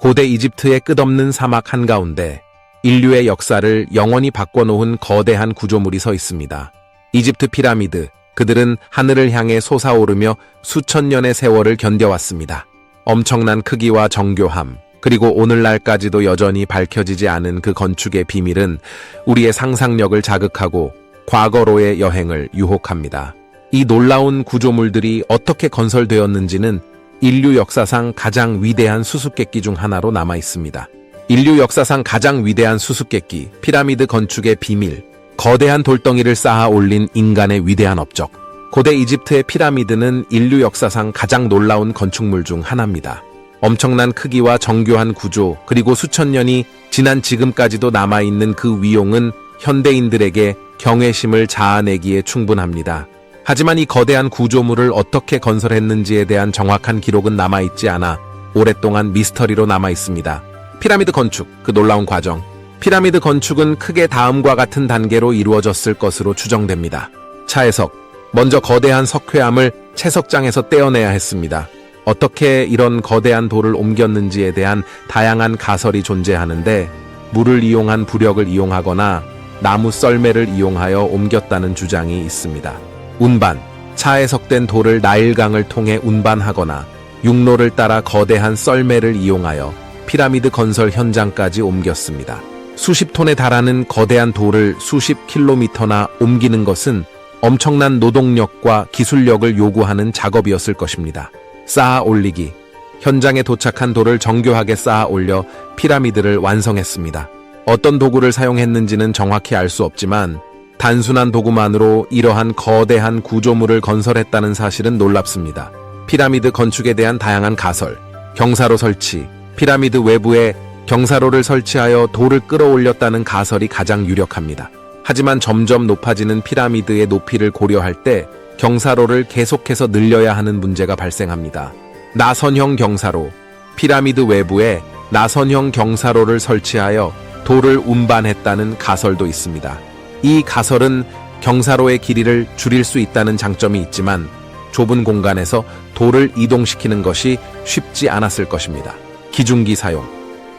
고대 이집트의 끝없는 사막 한가운데 인류의 역사를 영원히 바꿔놓은 거대한 구조물이 서 있습니다. 이집트 피라미드, 그들은 하늘을 향해 솟아오르며 수천 년의 세월을 견뎌왔습니다. 엄청난 크기와 정교함, 그리고 오늘날까지도 여전히 밝혀지지 않은 그 건축의 비밀은 우리의 상상력을 자극하고 과거로의 여행을 유혹합니다. 이 놀라운 구조물들이 어떻게 건설되었는지는 인류 역사상 가장 위대한 수수께끼 중 하나로 남아 있습니다. 인류 역사상 가장 위대한 수수께끼, 피라미드 건축의 비밀, 거대한 돌덩이를 쌓아 올린 인간의 위대한 업적. 고대 이집트의 피라미드는 인류 역사상 가장 놀라운 건축물 중 하나입니다. 엄청난 크기와 정교한 구조, 그리고 수천 년이 지난 지금까지도 남아있는 그 위용은 현대인들에게 경외심을 자아내기에 충분합니다. 하지만 이 거대한 구조물을 어떻게 건설했는지에 대한 정확한 기록은 남아있지 않아 오랫동안 미스터리로 남아있습니다. 피라미드 건축, 그 놀라운 과정. 피라미드 건축은 크게 다음과 같은 단계로 이루어졌을 것으로 추정됩니다. 차해석, 먼저 거대한 석회암을 채석장에서 떼어내야 했습니다. 어떻게 이런 거대한 돌을 옮겼는지에 대한 다양한 가설이 존재하는데, 물을 이용한 부력을 이용하거나 나무 썰매를 이용하여 옮겼다는 주장이 있습니다. 운반, 차해석된 돌을 나일강을 통해 운반하거나 육로를 따라 거대한 썰매를 이용하여 피라미드 건설 현장까지 옮겼습니다. 수십 톤에 달하는 거대한 돌을 수십 킬로미터나 옮기는 것은 엄청난 노동력과 기술력을 요구하는 작업이었을 것입니다. 쌓아 올리기, 현장에 도착한 돌을 정교하게 쌓아 올려 피라미드를 완성했습니다. 어떤 도구를 사용했는지는 정확히 알 수 없지만 단순한 도구만으로 이러한 거대한 구조물을 건설했다는 사실은 놀랍습니다. 피라미드 건축에 대한 다양한 가설, 경사로 설치, 피라미드 외부에 경사로를 설치하여 돌을 끌어올렸다는 가설이 가장 유력합니다. 하지만 점점 높아지는 피라미드의 높이를 고려할 때 경사로를 계속해서 늘려야 하는 문제가 발생합니다. 나선형 경사로, 피라미드 외부에 나선형 경사로를 설치하여 돌을 운반했다는 가설도 있습니다. 이 가설은 경사로의 길이를 줄일 수 있다는 장점이 있지만 좁은 공간에서 돌을 이동시키는 것이 쉽지 않았을 것입니다. 기중기 사용,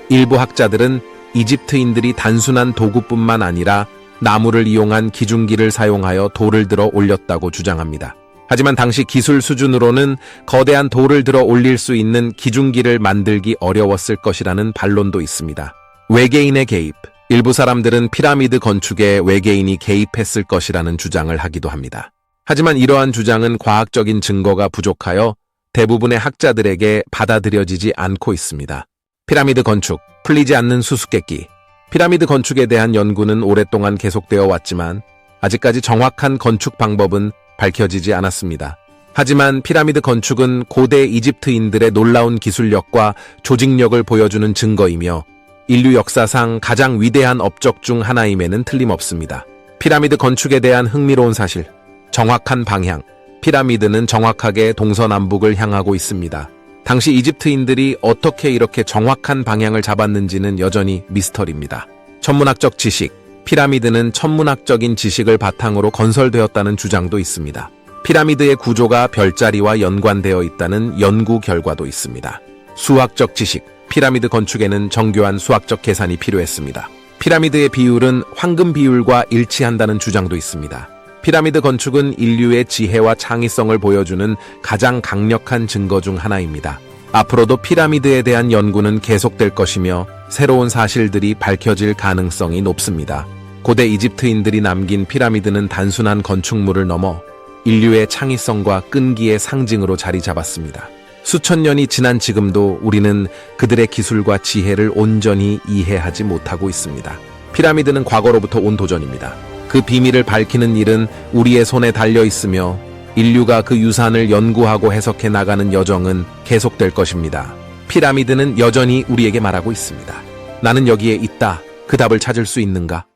일부 학자들은 이집트인들이 단순한 도구뿐만 아니라 나무를 이용한 기중기를 사용하여 돌을 들어 올렸다고 주장합니다. 하지만 당시 기술 수준으로는 거대한 돌을 들어 올릴 수 있는 기중기를 만들기 어려웠을 것이라는 반론도 있습니다. 외계인의 개입, 일부 사람들은 피라미드 건축에 외계인이 개입했을 것이라는 주장을 하기도 합니다. 하지만 이러한 주장은 과학적인 증거가 부족하여 대부분의 학자들에게 받아들여지지 않고 있습니다. 피라미드 건축, 풀리지 않는 수수께끼. 피라미드 건축에 대한 연구는 오랫동안 계속되어 왔지만 아직까지 정확한 건축 방법은 밝혀지지 않았습니다. 하지만 피라미드 건축은 고대 이집트인들의 놀라운 기술력과 조직력을 보여주는 증거이며 인류 역사상 가장 위대한 업적 중 하나임에는 틀림없습니다. 피라미드 건축에 대한 흥미로운 사실, 정확한 방향. 피라미드는 정확하게 동서남북을 향하고 있습니다. 당시 이집트인들이 어떻게 이렇게 정확한 방향을 잡았는지는 여전히 미스터리입니다. 천문학적 지식, 피라미드는 천문학적인 지식을 바탕으로 건설되었다는 주장도 있습니다. 피라미드의 구조가 별자리와 연관되어 있다는 연구 결과도 있습니다. 수학적 지식, 피라미드 건축에는 정교한 수학적 계산이 필요했습니다. 피라미드의 비율은 황금 비율과 일치한다는 주장도 있습니다. 피라미드 건축은 인류의 지혜와 창의성을 보여주는 가장 강력한 증거 중 하나입니다. 앞으로도 피라미드에 대한 연구는 계속될 것이며 새로운 사실들이 밝혀질 가능성이 높습니다. 고대 이집트인들이 남긴 피라미드는 단순한 건축물을 넘어 인류의 창의성과 끈기의 상징으로 자리 잡았습니다. 수천 년이 지난 지금도 우리는 그들의 기술과 지혜를 온전히 이해하지 못하고 있습니다. 피라미드는 과거로부터 온 도전입니다. 그 비밀을 밝히는 일은 우리의 손에 달려 있으며 인류가 그 유산을 연구하고 해석해 나가는 여정은 계속될 것입니다. 피라미드는 여전히 우리에게 말하고 있습니다. 나는 여기에 있다. 그 답을 찾을 수 있는가?